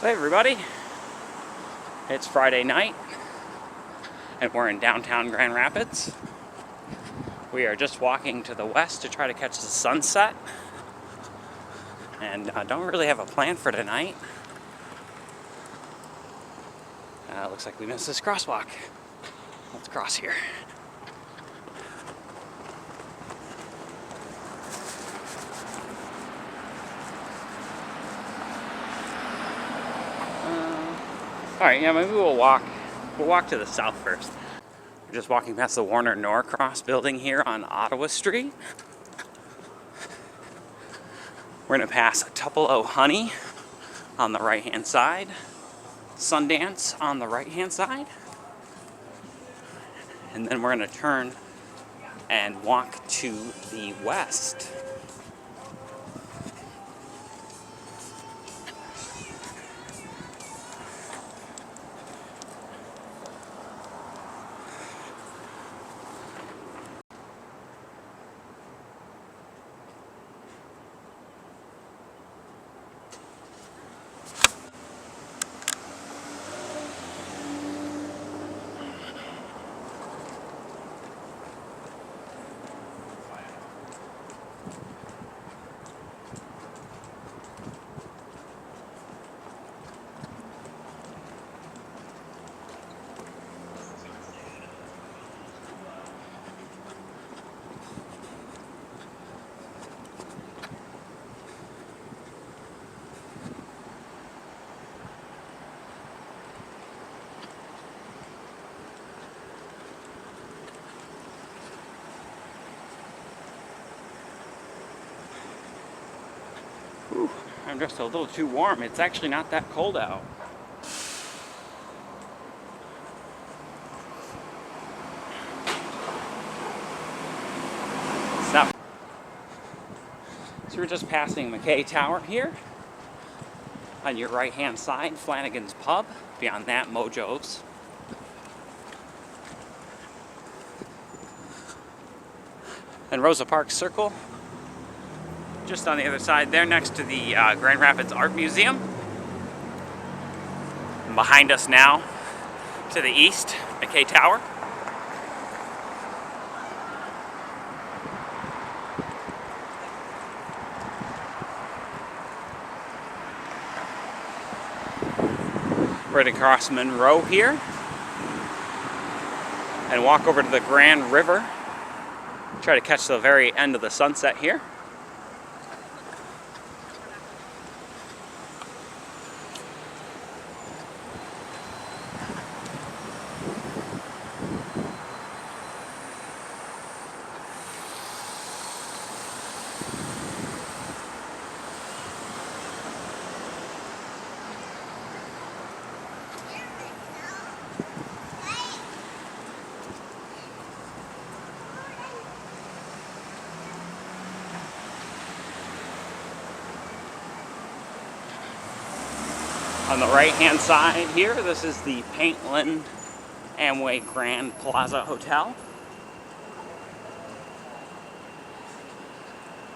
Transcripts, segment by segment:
Hey everybody, it's Friday night and we're in downtown Grand Rapids. We are just walking to the west to try to catch the sunset and don't really have a plan for tonight. Looks like we missed this crosswalk. Let's cross here. Alright, yeah, maybe we'll walk to the south first. We're just walking past the Warner Norcross building here on Ottawa Street. We're going to pass Tupelo Honey on the right hand side, Sundance on the right hand side, and then we're going to turn and walk to the west. Ooh, I'm just a little too warm. It's actually not that cold out. Stop. So we're just passing McKay Tower here. On your right hand side, Flanagan's Pub. Beyond that, Mojo's. And Rosa Parks Circle. Just on the other side there, next to the Grand Rapids Art Museum. And behind us now, to the east, McKay Tower. We're going to cross Monroe here and walk over to the Grand River. Try to catch the very end of the sunset here. On the right hand side here, this is the Paintland Amway Grand Plaza Hotel.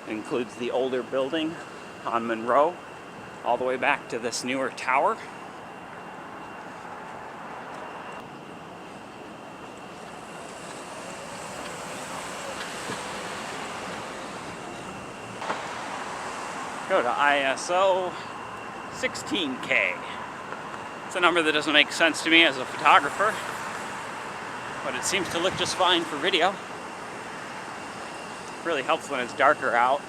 It includes the older building on Monroe, all the way back to this newer tower. Go to ISO 16K. It's a number that doesn't make sense to me as a photographer, but it seems to look just fine for video. It really helps when it's darker out.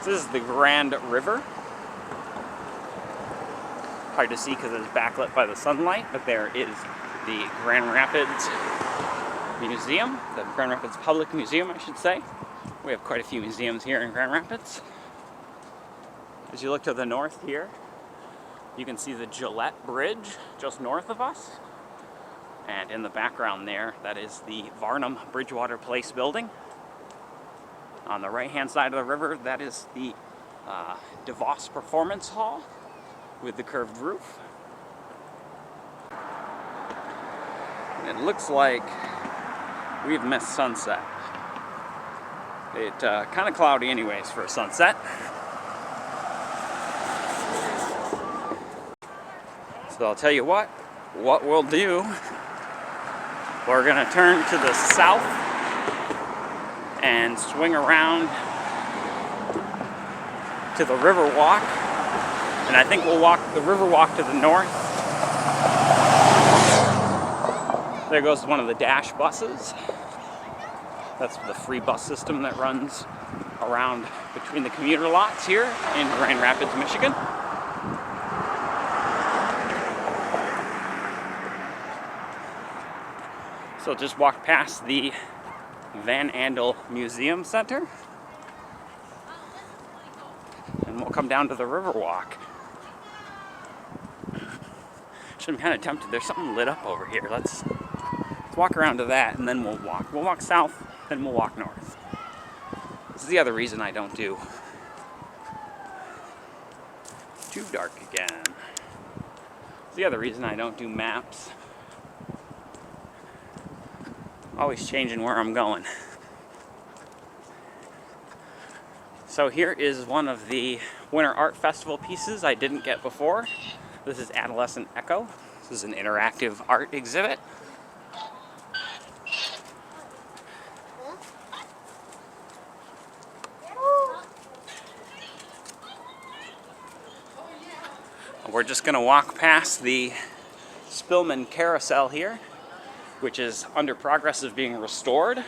This is the Grand River. Hard to see because it's backlit by the sunlight, but there is the Grand Rapids Museum, the Grand Rapids Public Museum, I should say. We have quite a few museums here in Grand Rapids. As you look to the north here, you can see the Gillette Bridge just north of us. And in the background there, that is the Varnum Bridgewater Place building. On the right-hand side of the river, that is the DeVos Performance Hall with the curved roof. It looks like we've missed sunset. It kind of cloudy anyways for a sunset. So I'll tell you what we'll do. We're gonna turn to the south and swing around to the river walk. And I think we'll walk the river walk to the north. There goes one of the Dash buses. That's the free bus system that runs around between the commuter lots here in Grand Rapids, Michigan. So just walk past the Van Andel Museum Center and we'll come down to the Riverwalk. Actually, I'm kind of tempted. There's something lit up over here. Let's walk around to that and then we'll walk. We'll walk south, then we'll walk north. This is the other reason I don't do too dark again. It's the other reason I don't do maps. Always changing where I'm going. So here is one of the Winter Art Festival pieces I didn't get before. This is Adolescent Echo. This is an interactive art exhibit. We're just going to walk past the Spillman Carousel here, which is under progress of being restored.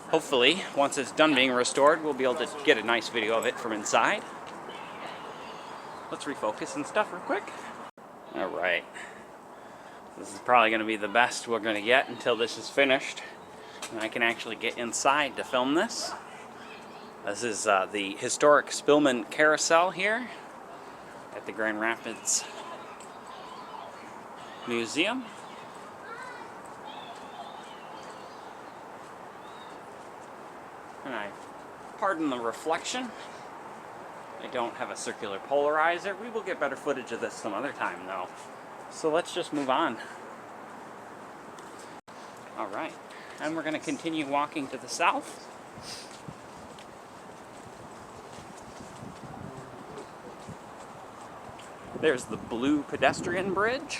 Hopefully, once it's done being restored, we'll be able to get a nice video of it from inside. Let's refocus and stuff real quick. Alright. This is probably going to be the best we're going to get until this is finished. And I can actually get inside to film this. This is the historic Spillman Carousel here at the Grand Rapids Museum. And pardon the reflection. I don't have a circular polarizer. We will get better footage of this some other time though. So let's just move on. Alright, and we're going to continue walking to the south. There's the blue pedestrian bridge,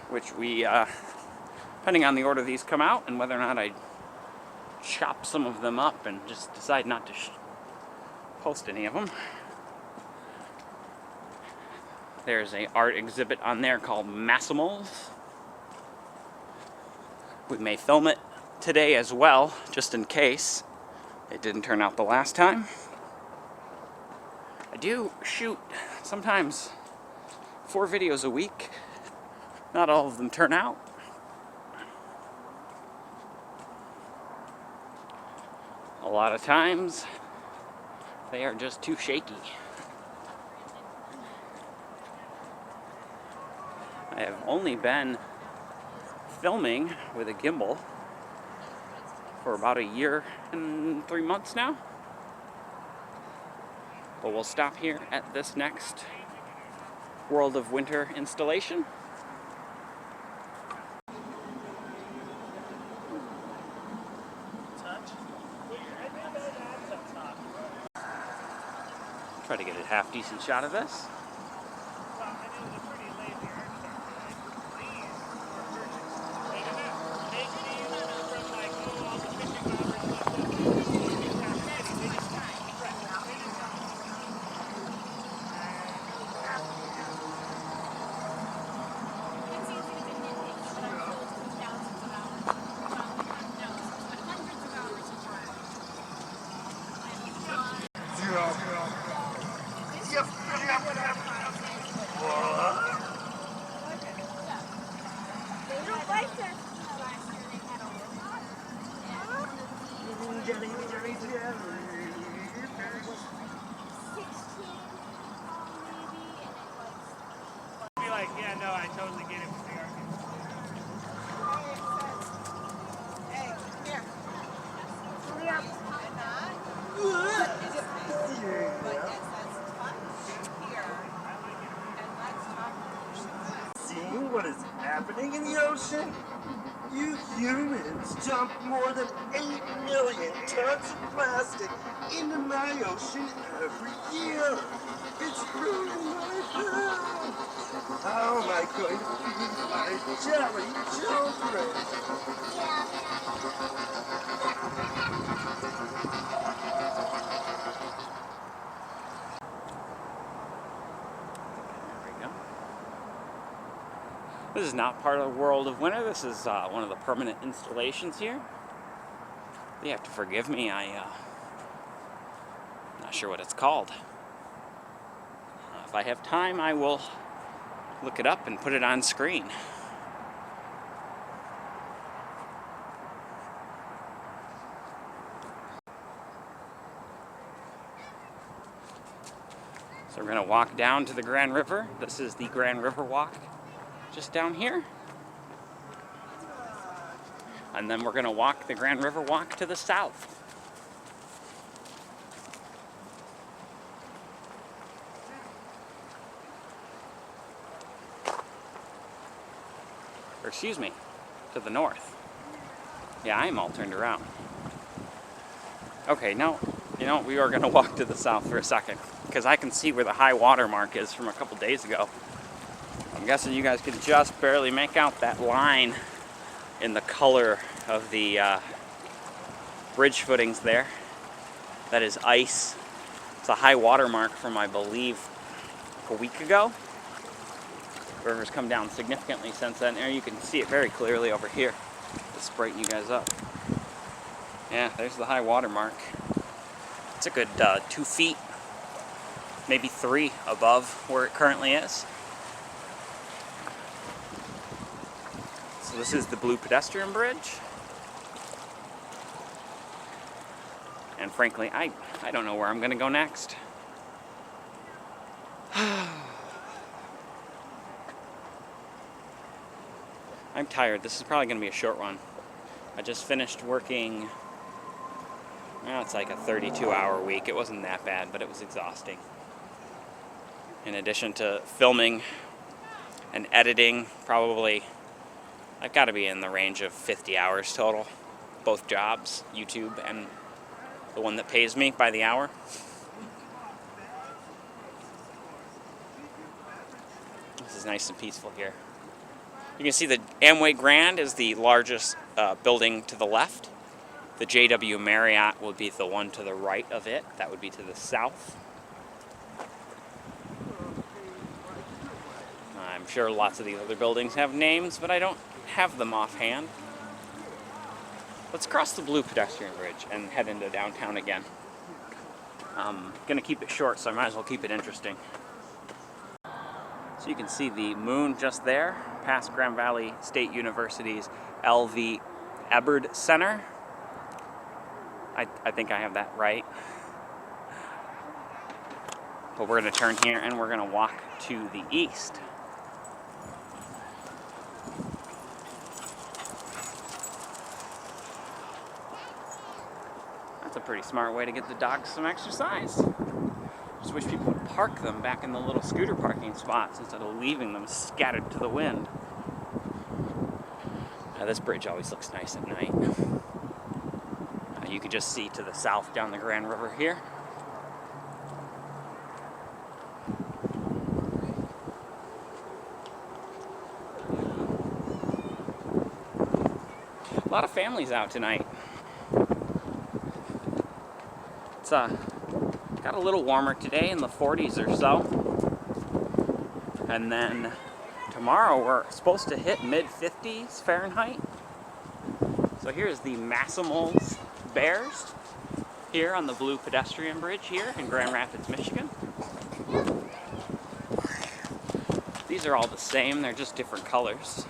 which we, depending on the order these come out and whether or not I chop some of them up and just decide not to post any of them. There's an art exhibit on there called Massimals. We may film it today as well, just in case it didn't turn out the last time. I do shoot sometimes 4 videos a week. Not all of them turn out. A lot of times they are just too shaky. I have only been filming with a gimbal for about a year and 3 months now. But we'll stop here at this next World of Winter installation. Try to get a half decent shot of this. Yeah, no, I totally get it. Hey, come here. Hurry up. ocean? You humans dump more than 8 million tons of plastic into my ocean every year. It's ruining my planet. How am I going to feed my jelly children? There we go. This is not part of the World of Winter. This is one of the permanent installations here. You have to forgive me. I'm not sure what it's called. If I have time, I will look it up and put it on screen. So we're going to walk down to the Grand River. This is the Grand River Walk, just down here. And then we're going to walk the Grand River Walk to the south. Or excuse me, to the north. Yeah, I'm all turned around. Okay, now, we are going to walk to the south for a second, because I can see where the high water mark is from a couple days ago. I'm guessing you guys can just barely make out that line in the color of the bridge footings there. That is ice. It's a high water mark from, I believe, a week ago. The river's come down significantly since then. There you can see it very clearly over here. Just brighten you guys up. Yeah, there's the high water mark. It's a good 2 feet, maybe 3 above where it currently is. So this is the Blue Pedestrian Bridge. And frankly, I don't know where I'm going to go next. I'm tired. This is probably going to be a short one. I just finished working, it's like a 32-hour week. It wasn't that bad, but it was exhausting. In addition to filming and editing, probably, I've got to be in the range of 50 hours total. Both jobs, YouTube and the one that pays me by the hour. This is nice and peaceful here. You can see the Amway Grand is the largest building to the left. The JW Marriott would be the one to the right of it. That would be to the south. I'm sure lots of these other buildings have names, but I don't have them offhand. Let's cross the Blue Pedestrian Bridge and head into downtown again. I'm going to keep it short, so I might as well keep it interesting. So you can see the moon just there, past Grand Valley State University's L.V. Ebbard Center. I think I have that right. But we're going to turn here and we're going to walk to the east. That's a pretty smart way to get the dogs some exercise. Just wish people would park them back in the little scooter parking spots instead of leaving them scattered to the wind. Now, this bridge always looks nice at night. You can just see to the south down the Grand River here. A lot of families out tonight. It's got a little warmer today, in the 40s or so. And then tomorrow we're supposed to hit mid-50s Fahrenheit. So here's the Massimals Bears here on the Blue Pedestrian Bridge here in Grand Rapids, Michigan. These are all the same, they're just different colors.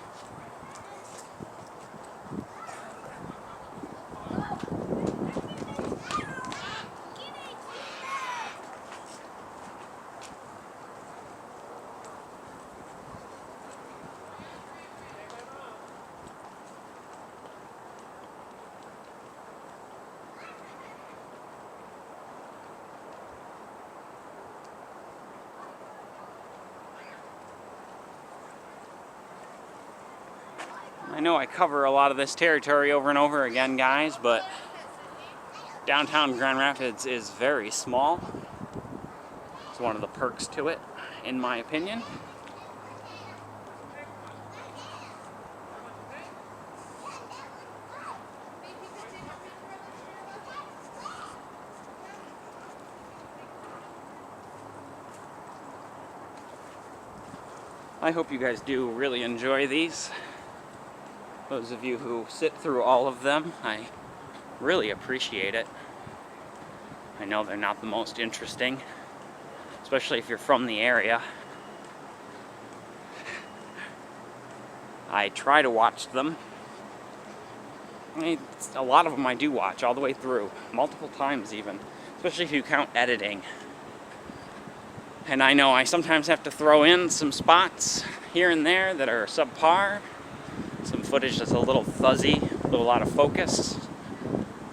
I know I cover a lot of this territory over and over again, guys, but downtown Grand Rapids is very small. It's one of the perks to it, in my opinion. I hope you guys do really enjoy these. Those of you who sit through all of them, I really appreciate it. I know they're not the most interesting, especially if you're from the area. I try to watch them. A lot of them I do watch all the way through, multiple times even, especially if you count editing. And I know I sometimes have to throw in some spots here and there that are subpar, some footage that's a little fuzzy, a little out of focus,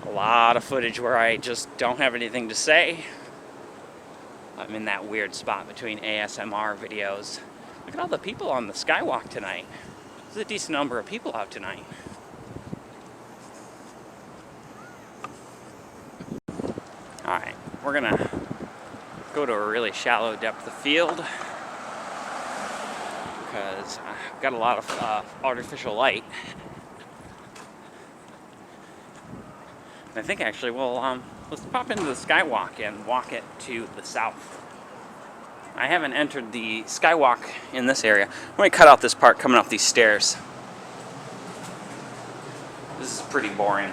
a lot of footage where I just don't have anything to say. I'm in that weird spot between ASMR videos. Look at all the people on the Skywalk tonight. There's a decent number of people out tonight. Alright, we're gonna go to a really shallow depth of field because I've got a lot of artificial light. I think actually let's pop into the Skywalk and walk it to the south. I haven't entered the Skywalk in this area. I'm going to cut out this part coming up these stairs. This is pretty boring.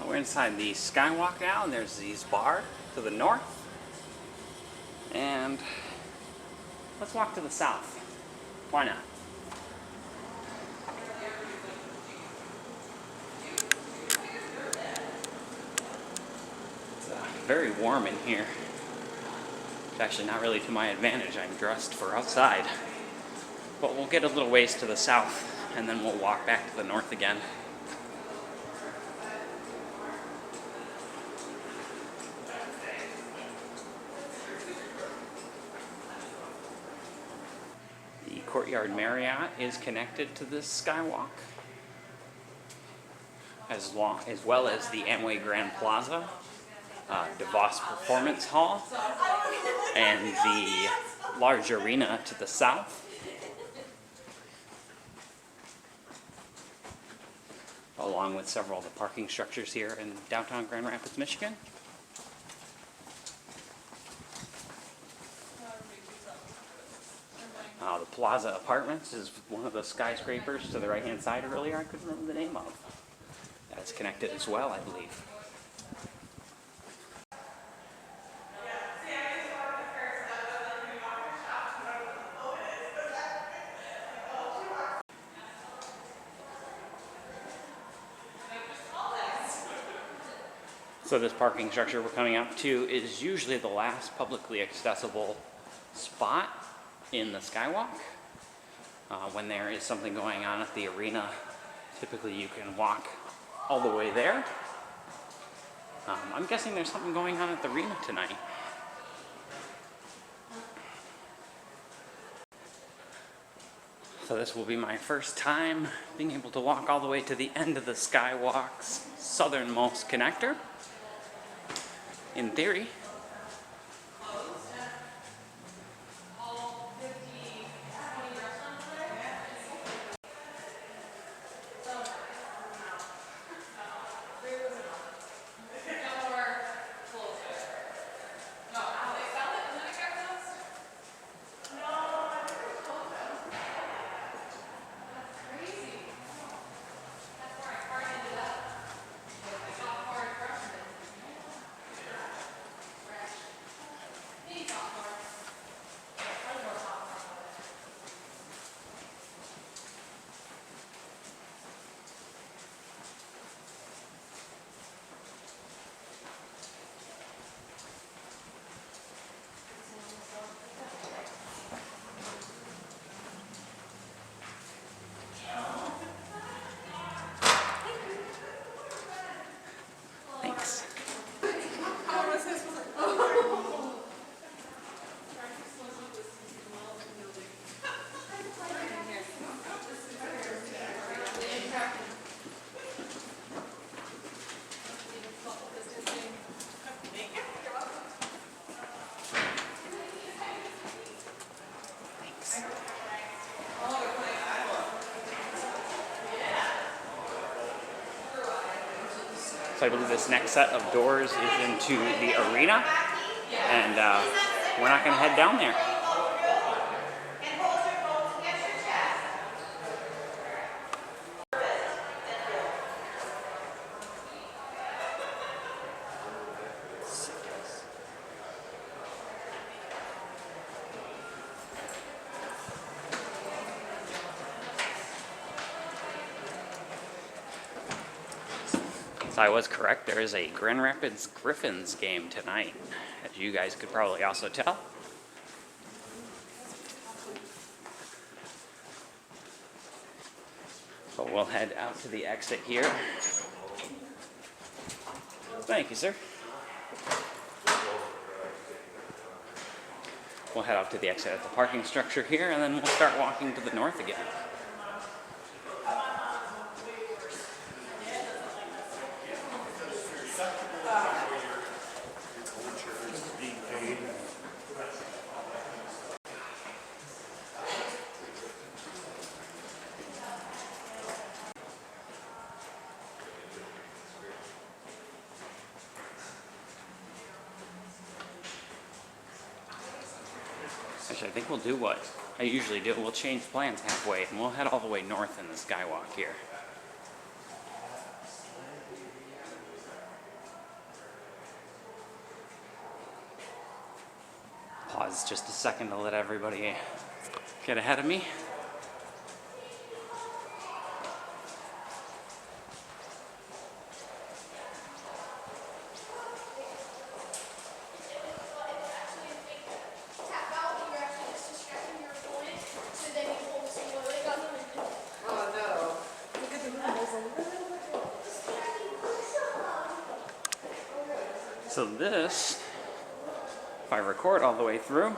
We're inside the Skywalk now, and there's these bars to the north. And let's walk to the south. Why not? It's very warm in here. It's actually not really to my advantage. I'm dressed for outside. But we'll get a little ways to the south, and then we'll walk back to the north again. Courtyard Marriott is connected to this Skywalk, as well as the Amway Grand Plaza, DeVos Performance Hall, and the large arena to the south, along with several of the parking structures here in downtown Grand Rapids, Michigan. The Plaza Apartments is one of the skyscrapers to the right-hand side earlier. I couldn't remember the name of. That's connected as well, I believe. So this parking structure we're coming up to is usually the last publicly accessible spot in the Skywalk. When there is something going on at the arena, typically you can walk all the way there. I'm guessing there's something going on at the arena tonight. So this will be my first time being able to walk all the way to the end of the Skywalk's southernmost connector. In theory. So I believe this next set of doors is into the arena, and we're not going to head down there. So I was correct, there is a Grand Rapids Griffins game tonight, as you guys could probably also tell. But we'll head out to the exit here. Thank you, sir. We'll head out to the exit at the parking structure here, and then we'll start walking to the north again. Actually, I think we'll do what I usually do. We'll change plans halfway, and we'll head all the way north in the Skywalk here. Pause just a second to let everybody get ahead of me. So this, if I record all the way through,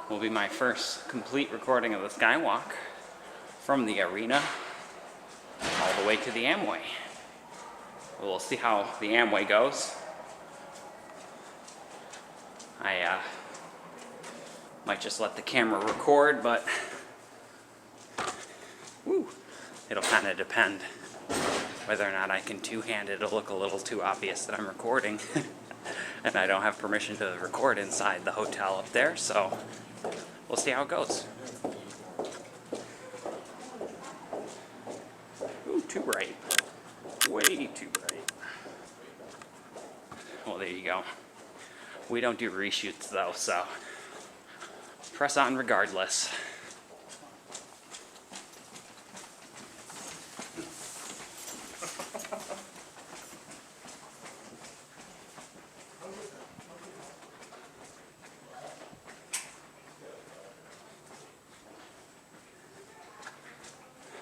will be my first complete recording of the Skywalk from the arena all the way to the Amway. We'll see how the Amway goes. I might just let the camera record, but it'll kind of depend whether or not I can two-hand it. It'll look a little too obvious that I'm recording. And I don't have permission to record inside the hotel up there, so we'll see how it goes. Ooh, too bright. Way too bright. Well, there you go. We don't do reshoots though, so press on regardless.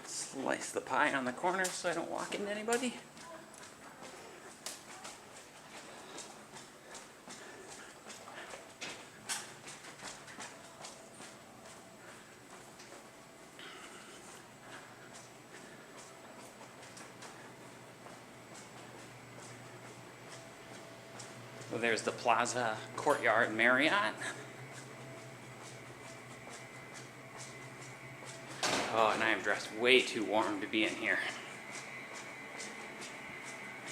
Slice the pie on the corner so I don't walk into anybody. Well, there's the Plaza Courtyard Marriott. Oh, and I am dressed way too warm to be in here.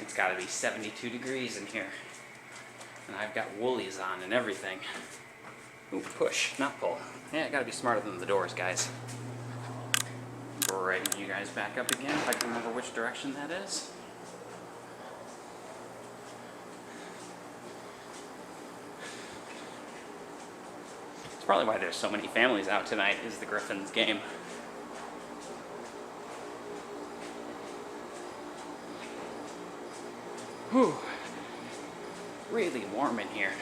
It's got to be 72 degrees in here. And I've got woolies on and everything. Ooh, push, not pull. Yeah, I got to be smarter than the doors, guys. Bring you guys back up again if I can remember which direction that is. It's probably why there's so many families out tonight, is the Griffins game. Whew. Really warm in here.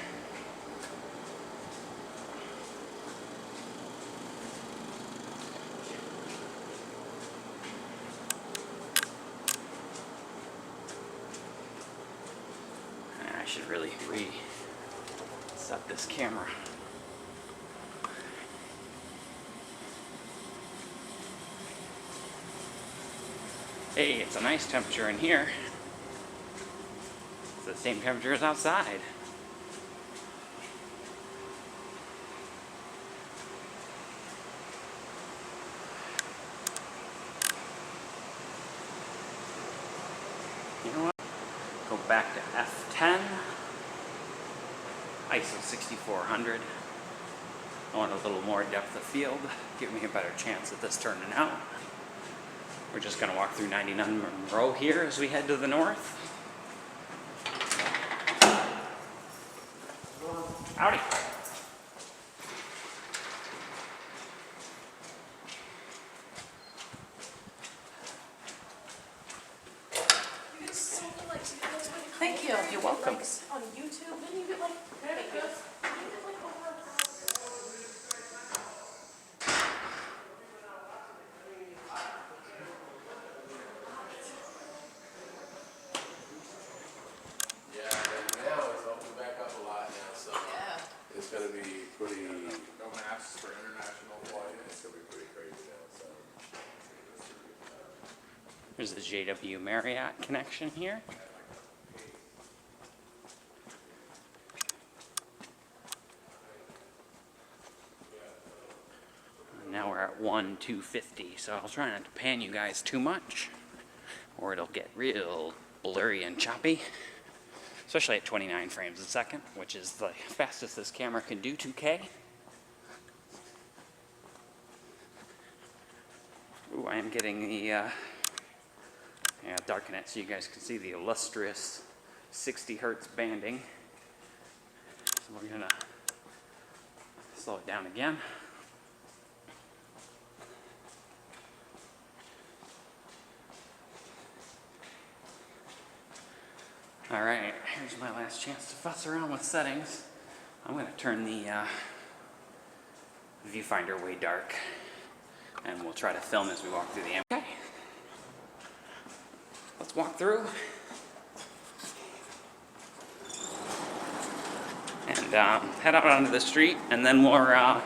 I should really reset this camera. Hey, it's a nice temperature in here. It's the same temperature as outside. You know what? Go back to F10. ISO 6400. I want a little more depth of field. Give me a better chance at this turning out. We're just going to walk through 99 Monroe here as we head to the north. Howdy. Thank you. You're welcome. On YouTube, didn't you get like, Now it's opened back up a lot now, so it's gonna be pretty. No masks for international flight. It's gonna be pretty crazy now. So. There's the JW Marriott connection here. Now we're at 1,250, so I'll try not to pan you guys too much, or it'll get real blurry and choppy, especially at 29 frames a second, which is the fastest this camera can do 2K. Ooh, I am getting the, darken it so you guys can see the illustrious 60 hertz banding. So we're gonna slow it down again. Alright, here's my last chance to fuss around with settings. I'm going to turn the viewfinder way dark, and we'll try to film as we walk through the Amway. Okay, let's walk through. And head out onto the street, and then we're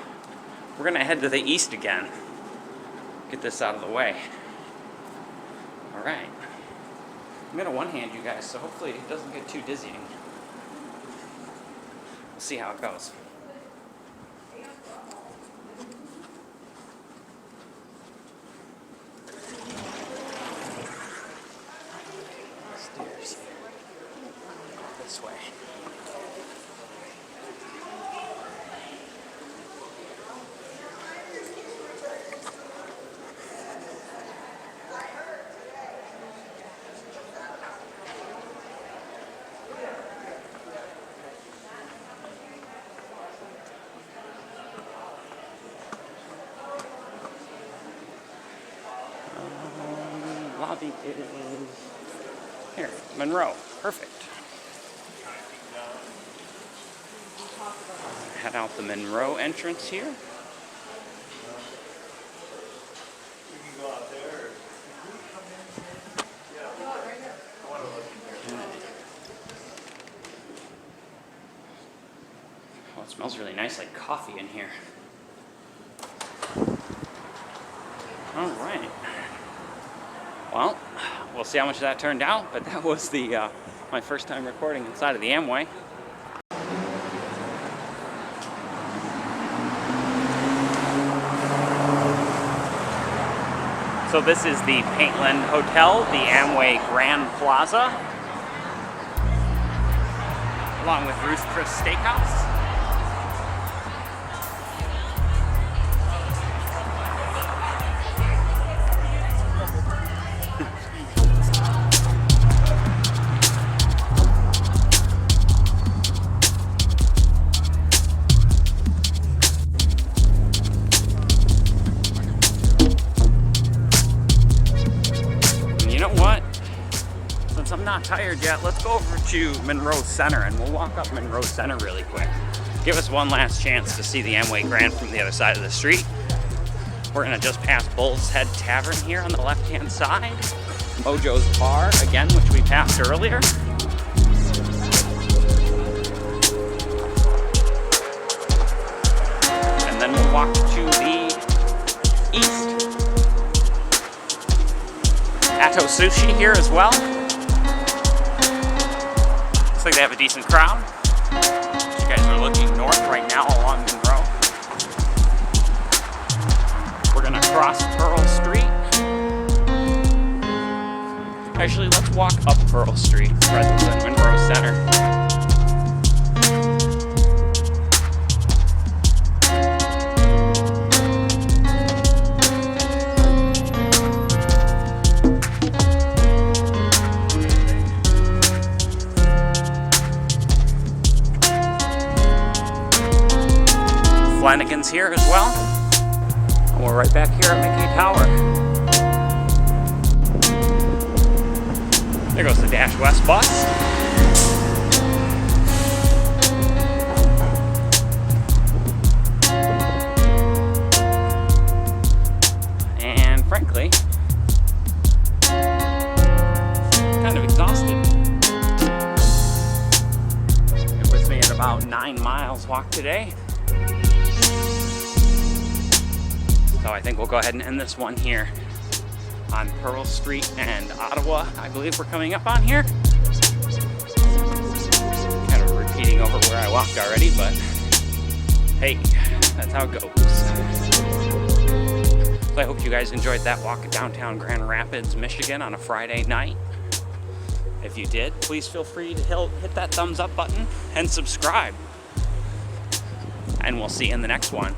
going to head to the east again. Get this out of the way. Alright. I'm going to one-hand you guys, so hopefully it doesn't get too dizzying. We'll see how it goes. Stairs. This way. Lobby is here, Monroe. Perfect. Head out the Monroe entrance here. We can go out there. Oh, it smells really nice, like coffee in here. All right. Well, we'll see how much that turned out, but that was the my first time recording inside of the Amway. So this is the Paintland Hotel, the Amway Grand Plaza, along with Ruth's Chris Steakhouse. I'm not tired yet. Let's go over to Monroe Center and we'll walk up Monroe Center really quick. Give us one last chance to see the Amway Grand from the other side of the street. We're gonna just pass Bull's Head Tavern here on the left-hand side. Mojo's Bar, again, which we passed earlier. And then we'll walk to the east. Atto Sushi here as well. Looks like they have a decent crowd. You guys are looking north right now along Monroe. We're gonna cross Pearl Street. Actually, let's walk up Pearl Street rather than Monroe Center. Flanagan's here as well. And we're right back here at Mickey Tower. There goes the Dash West bus. And frankly, kind of exhausted. It puts me at about 9 miles walk today. So I think we'll go ahead and end this one here on Pearl Street and Ottawa. I believe we're coming up on here. Kind of repeating over where I walked already, but hey, that's how it goes. So I hope you guys enjoyed that walk of downtown Grand Rapids, Michigan on a Friday night. If you did, please feel free to hit that thumbs up button and subscribe. And we'll see you in the next one.